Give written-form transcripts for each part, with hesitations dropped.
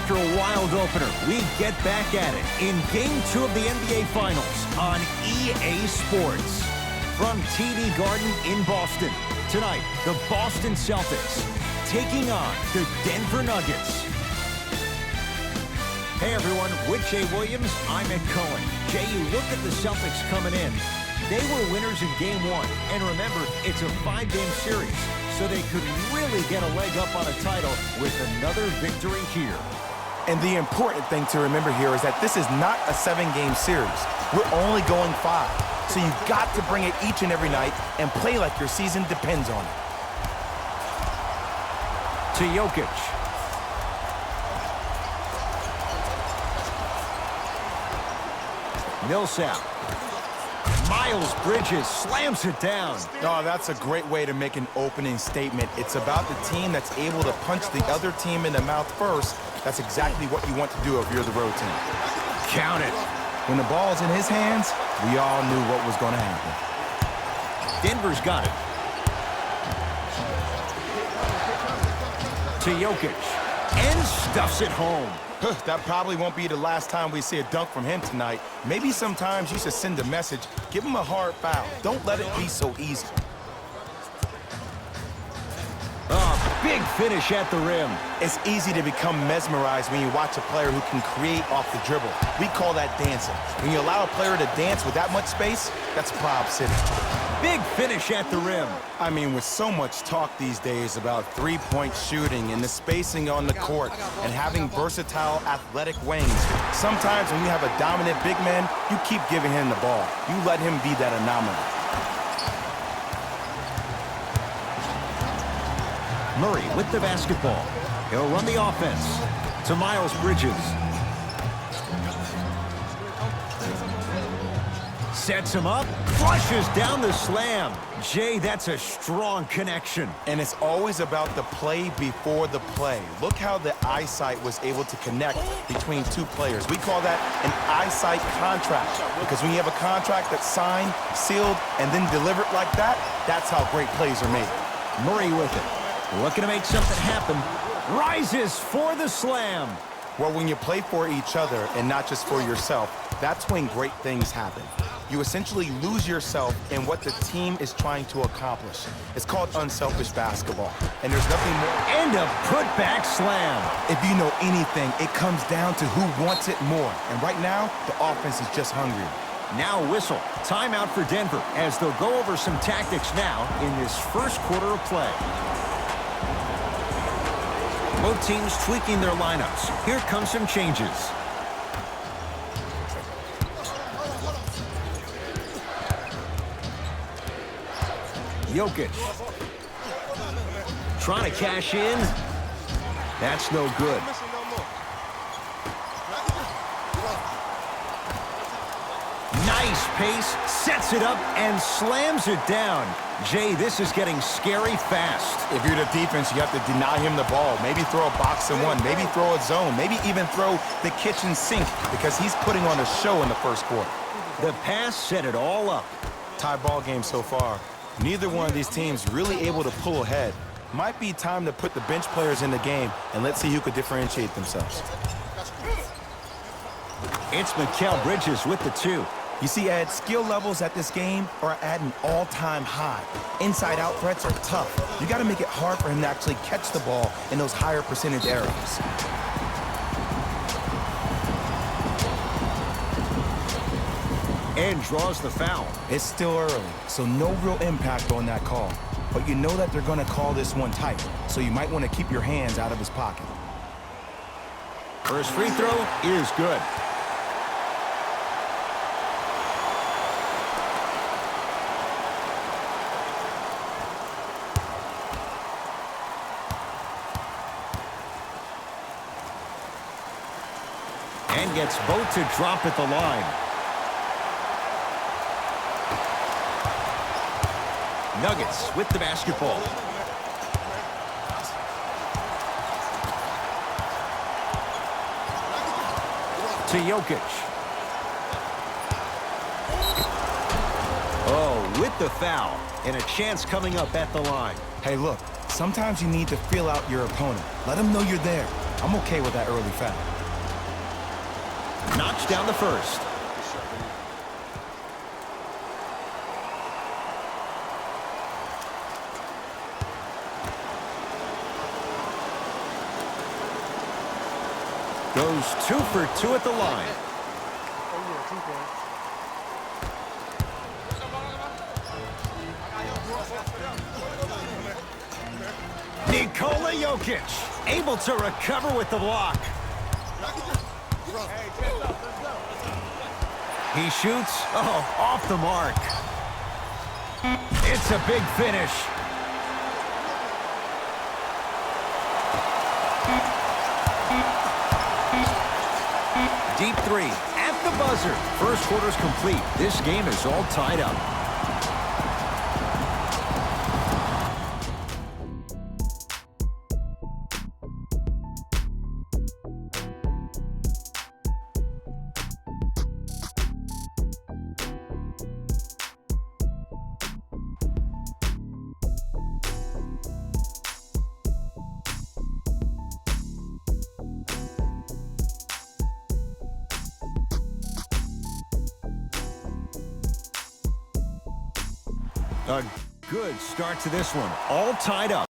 After a wild opener, we get back at it in Game 2 of the NBA Finals on EA Sports. From TD Garden in Boston, tonight, the Boston Celtics taking on the Denver Nuggets. Hey everyone, with Jay Williams, I'm Ed Cohen. Jay, you look at the Celtics coming in. They were winners in Game 1, and remember, it's a 5-game series, so they could really get a leg up on a title with another victory here. And the important thing to remember here is that this is not a 7-game series. We're only going 5. So you've got to bring it each and every night and play like your season depends on it. To Jokic. Millsap. Miles Bridges slams it down. Oh, that's a great way to make an opening statement. It's about the team that's able to punch the other team in the mouth first. That's exactly what you want to do if you're the road team. Count it. When the ball's in his hands, we all knew what was going to happen. Denver's got it. To Jokic. And stuffs it home. That probably won't be the last time we see a dunk from him tonight. Maybe sometimes you should send a message. Give him a hard foul. Don't let it be so easy. Big finish at the rim. It's easy to become mesmerized when you watch a player who can create off the dribble. We call that dancing. When you allow a player to dance with that much space, that's Prob City. Big finish at the rim. I mean, with so much talk these days about three-point shooting and the spacing on the court and having versatile athletic wings, sometimes when you have a dominant big man, you keep giving him the ball. You let him be that anomaly. Murray with the basketball. He'll run the offense to Miles Bridges. Sets him up, flushes down the slam. Jay, that's a strong connection. And it's always about the play before the play. Look how the eyesight was able to connect between two players. We call that an eyesight contract, because when you have a contract that's signed, sealed, and then delivered like that, that's how great plays are made. Murray with it. Looking to make something happen. Rises for the slam. Well, when you play for each other and not just for yourself, that's when great things happen. You essentially lose yourself in what the team is trying to accomplish. It's called unselfish basketball, and there's nothing more. And a putback slam. If you know anything, it comes down to who wants it more. And right now, the offense is just hungry. Now whistle. Timeout for Denver as they'll go over some tactics now in this first quarter of play. Both teams tweaking their lineups. Here come some changes. Jokic. Trying to cash in. That's no good. Nice pace, sets it up, and slams it down. Jay, this is getting scary fast. If you're the defense, you have to deny him the ball. Maybe throw a box and one. Maybe throw a zone. Maybe even throw the kitchen sink, because he's putting on a show in the first quarter. The pass set it all up. Tie ball game so far. Neither one of these teams really able to pull ahead. Might be time to put the bench players in the game, and let's see who could differentiate themselves. It's Mikal Bridges with the 2. You see, Ed, skill levels at this game are at an all-time high. Inside-out threats are tough. You got to make it hard for him to actually catch the ball in those higher percentage areas. And draws the foul. It's still early, so no real impact on that call. But you know that they're going to call this one tight, so you might want to keep your hands out of his pocket. First free throw is good. And gets both to drop at the line. Nuggets with the basketball. To Jokic. Oh, with the foul. And a chance coming up at the line. Hey, look, sometimes you need to feel out your opponent. Let them know you're there. I'm okay with that early foul. Knocks down the first. Goes 2 for 2 at the line. Nikola Jokic, able to recover with the block. He shoots, off the mark. It's a big finish. Deep three at the buzzer. First quarter's complete. This game is all tied up. A good start to this one. All tied up.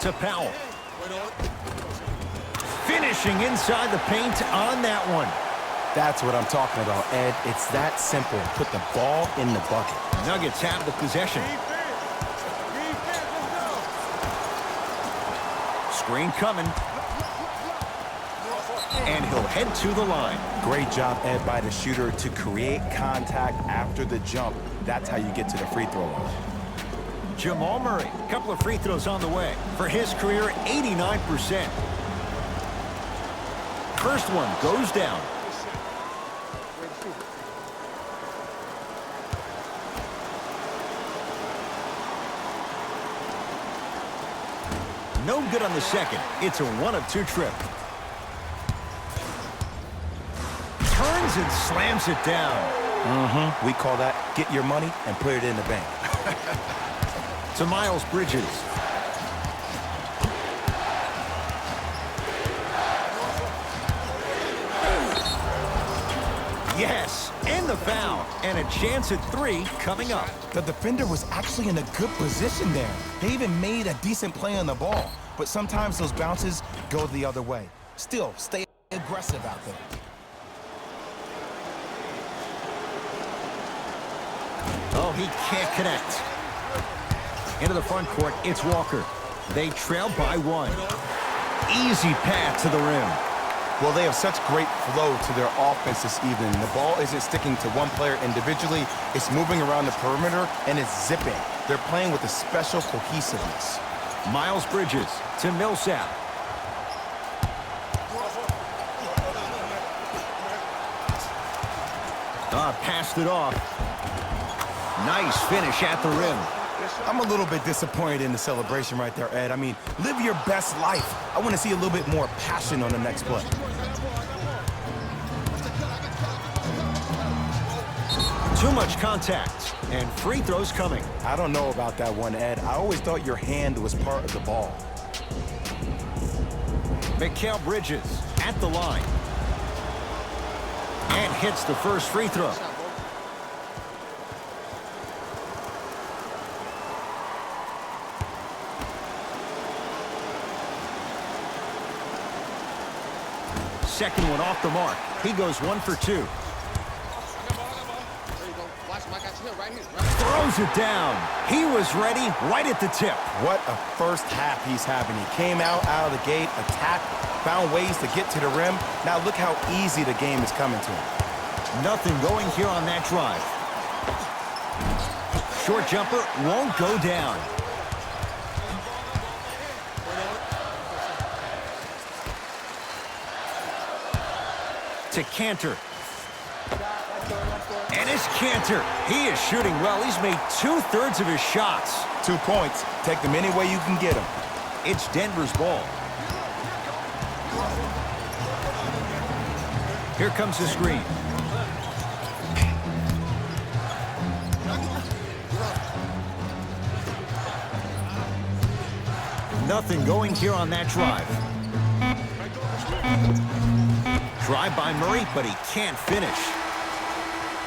To Powell. Finishing inside the paint on that one. That's what I'm talking about, Ed. It's that simple. Put the ball in the bucket. Nuggets have the possession. Screen coming. And he'll head to the line. Great job, Ed, by the shooter to create contact after the jump. That's how you get to the free throw line. Jamal Murray, a couple of free throws on the way. For his career, 89%. First one goes down. No good on the second. It's a 1 of 2 trip. Turns and slams it down. We call that get your money and put it in the bank. To Miles Bridges. Yes, and the foul. And a chance at 3 coming up. The defender was actually in a good position there. They even made a decent play on the ball. But sometimes those bounces go the other way. Still, stay aggressive out there. Oh, he can't connect. Into the front court, it's Walker. They trail by 1. Easy path to the rim. Well, they have such great flow to their offense this evening. The ball isn't sticking to one player individually. It's moving around the perimeter, and it's zipping. They're playing with a special cohesiveness. Miles Bridges to Millsap. Passed it off. Nice finish at the rim. I'm a little bit disappointed in the celebration right there, Ed. I mean, live your best life. I want to see a little bit more passion on the next play. Too much contact, and free throws coming. I don't know about that one, Ed. I always thought your hand was part of the ball. Mikal Bridges at the line. And hits the first free throw. Second one off the mark. He goes 1 for 2. Throws it down. He was ready right at the tip. What a first half he's having. He came out of the gate, attacked, found ways to get to the rim. Now look how easy the game is coming to him. Nothing going here on that drive. Short jumper won't go down. To Cantor. And it's Cantor. He is shooting well. He's made 2/3 of his shots. 2 points. Take them any way you can get them. It's Denver's ball. Here comes the screen. Nothing going here on that drive. Drive by Murray, but he can't finish.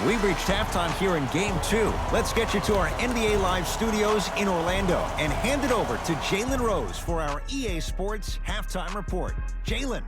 We've reached halftime here in Game 2. Let's get you to our NBA Live studios in Orlando and hand it over to Jalen Rose for our EA Sports Halftime Report. Jalen.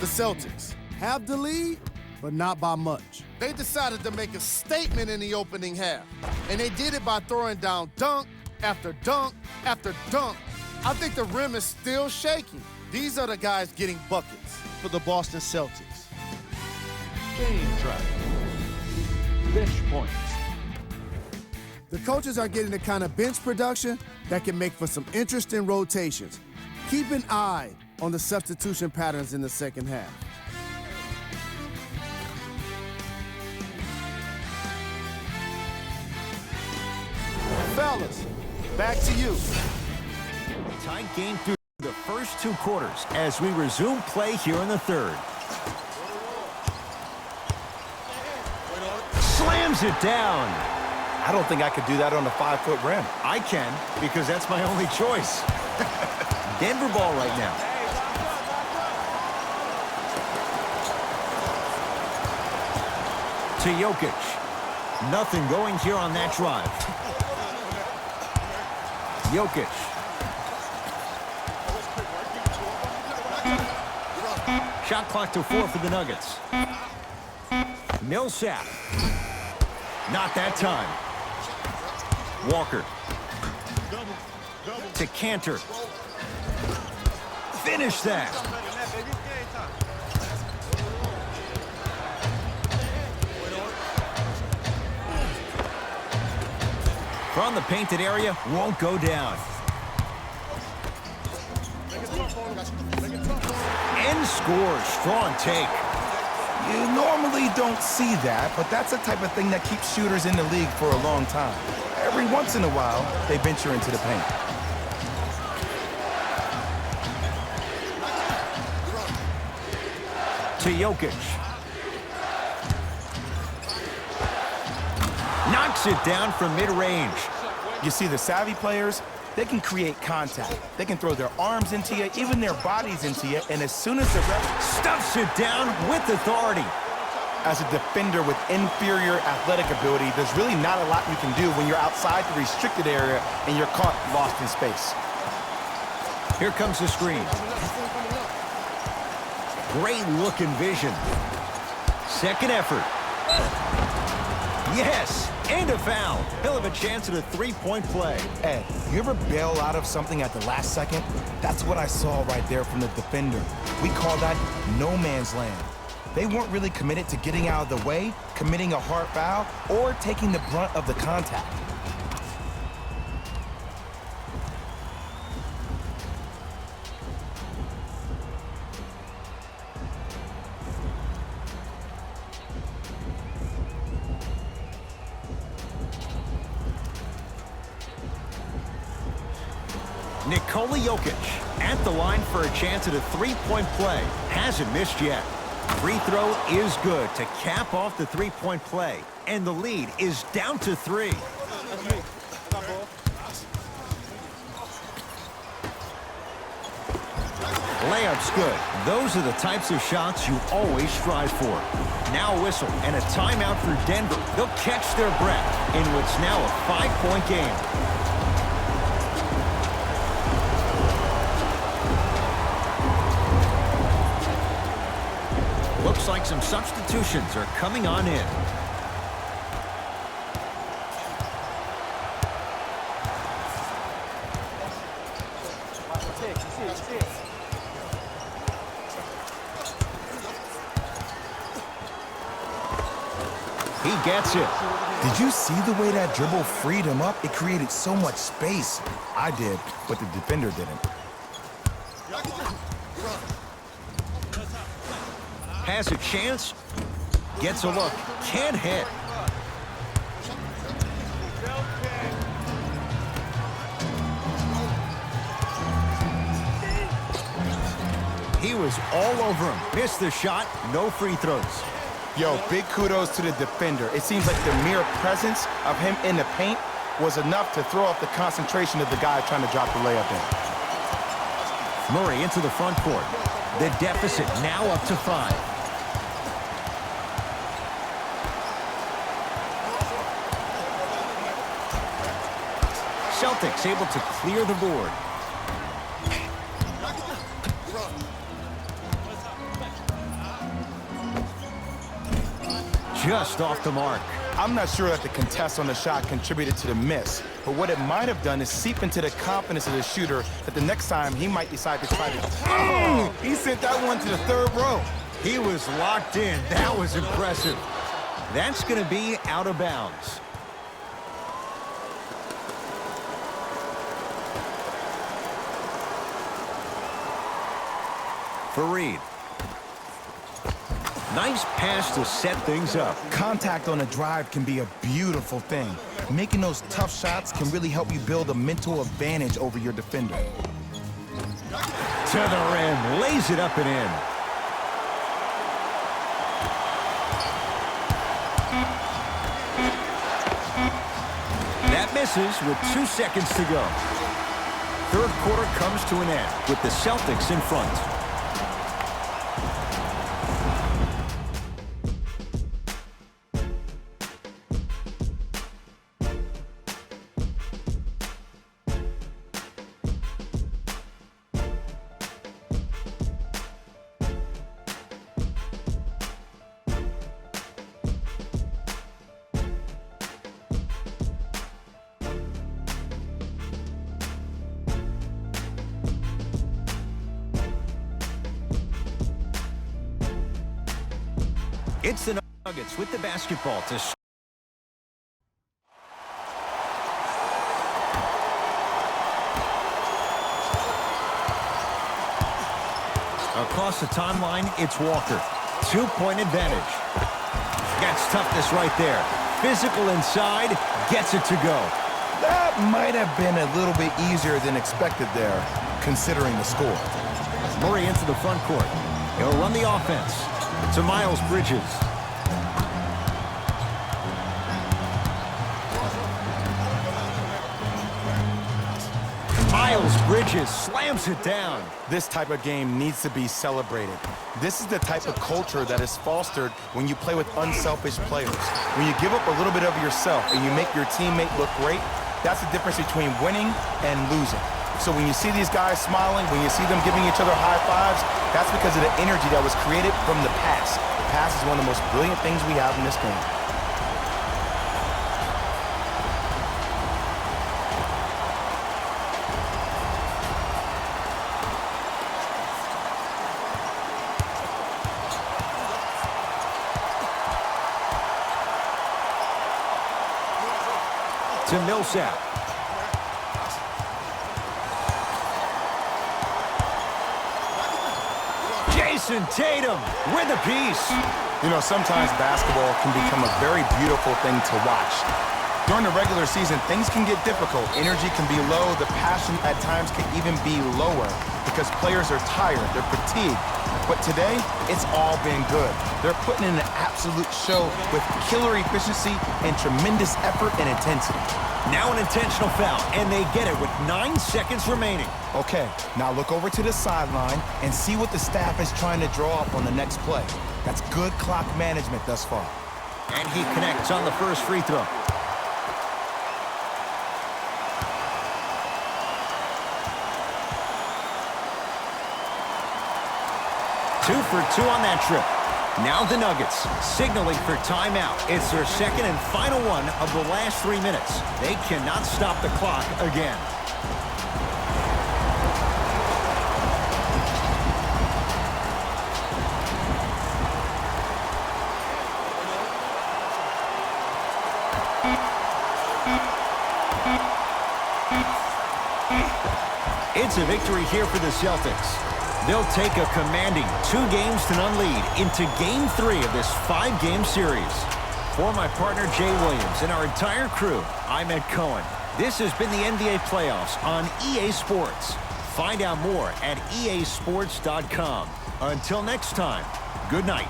The Celtics have the lead, but not by much. They decided to make a statement in the opening half, and they did it by throwing down dunk after dunk after dunk. I think the rim is still shaking. These are the guys getting buckets for the Boston Celtics. Game track. Bench points. The coaches are getting the kind of bench production that can make for some interesting rotations. Keep an eye on the substitution patterns in the second half. Fellas, back to you. Tight game through the first 2 quarters as we resume play here in the third. Slams it down. I don't think I could do that on a 5-foot rim. I can, because that's my only choice. Denver ball right now. To Jokic. Nothing going here on that drive. Jokic. Shot clock to 4 for the Nuggets. Millsap. Not that time. Walker. To Cantor. Finish that. From the painted area, won't go down. And scores. Strong take. You normally don't see that, but that's the type of thing that keeps shooters in the league for a long time. Every once in a while, they venture into the paint. To Jokic. Knocks it down from mid-range. You see, the savvy players, they can create contact. They can throw their arms into you, even their bodies into you, and as soon as the ref Stuffs it down with authority. as a defender with inferior athletic ability, there's really not a lot you can do when you're outside the restricted area and you're caught lost in space. Here comes the screen. Great look and vision. Second effort. Yes, and a foul. He'll have a chance at a three-point play. Ed, you ever bail out of something at the last second? That's what I saw right there from the defender. We call that no man's land. They weren't really committed to getting out of the way, committing a hard foul, or taking the brunt of the contact. Nikola Jokic at the line for a chance at a three-point play. Hasn't missed yet. Free throw is good to cap off the three-point play. And the lead is down to 3. Layup's good. Those are the types of shots you always strive for. Now a whistle and a timeout for Denver. They'll catch their breath in what's now a 5-point game. Looks like some substitutions are coming on in. He gets it. Did you see the way that dribble freed him up? It created so much space. I did, but the defender didn't. Has a chance. Gets a look. Can't hit. He was all over him. Missed the shot. No free throws. Yo, big kudos to the defender. It seems like the mere presence of him in the paint was enough to throw off the concentration of the guy trying to drop the layup in. Murray into the front court. The deficit now up to 5. Celtics able to clear the board. Just off the mark. I'm not sure that the contest on the shot contributed to the miss, but what it might have done is seep into the confidence of the shooter that the next time he might decide to try to... Oh, he sent that one to the third row. He was locked in. That was impressive. That's going to be out of bounds. Fareed. Nice pass to set things up. Contact on a drive can be a beautiful thing. Making those tough shots can really help you build a mental advantage over your defender. To the rim, lays it up and in. That misses with 2 seconds to go. Third quarter comes to an end with the Celtics in front. It's the Nuggets with the basketball to across the timeline. It's Walker. 2-point advantage. Gets toughness right there. Physical inside, gets it to go. That might have been a little bit easier than expected there, considering the score. Murray into the front court. He'll run the offense. To Miles Bridges. Miles Bridges slams it down. This type of game needs to be celebrated. This is the type of culture that is fostered when you play with unselfish players. When you give up a little bit of yourself and you make your teammate look great, that's the difference between winning and losing. So when you see these guys smiling, when you see them giving each other high fives, that's because of the energy that was created from the pass. The pass is one of the most brilliant things we have in this game. To Millsap. Jason Tatum with a piece. You know, sometimes basketball can become a very beautiful thing to watch. During the regular season, things can get difficult. Energy can be low. The passion at times can even be lower because players are tired. They're fatigued. But today, it's all been good. They're putting in an absolute show with killer efficiency and tremendous effort and intensity. Now an intentional foul, and they get it with 9 seconds remaining. Okay, now look over to the sideline and see what the staff is trying to draw up on the next play. That's good clock management thus far. And he connects on the first free throw. Two for two on that trip. Now the Nuggets signaling for timeout. It's their second and final one of the last 3 minutes. They cannot stop the clock again. It's a victory here for the Celtics. They'll take a commanding 2-0 lead into Game 3 of this 5-game series. For my partner, Jay Williams, and our entire crew, I'm Ed Cohen. This has been the NBA Playoffs on EA Sports. Find out more at easports.com. Until next time, good night.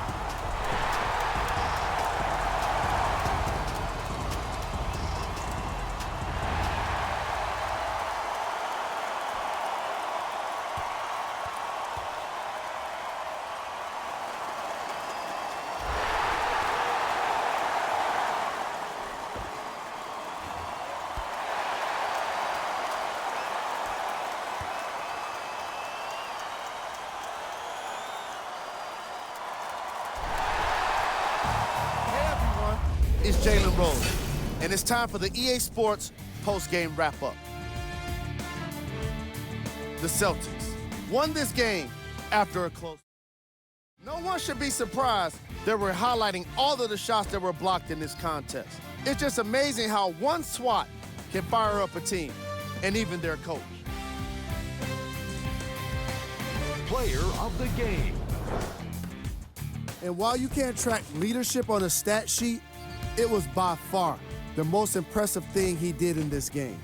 It's Jalen Rose, and it's time for the EA Sports post-game wrap-up. The Celtics won this game after a close. No one should be surprised that we're highlighting all of the shots that were blocked in this contest. It's just amazing how one swat can fire up a team, and even their coach. Player of the game. And while you can't track leadership on a stat sheet, it was by far the most impressive thing he did in this game.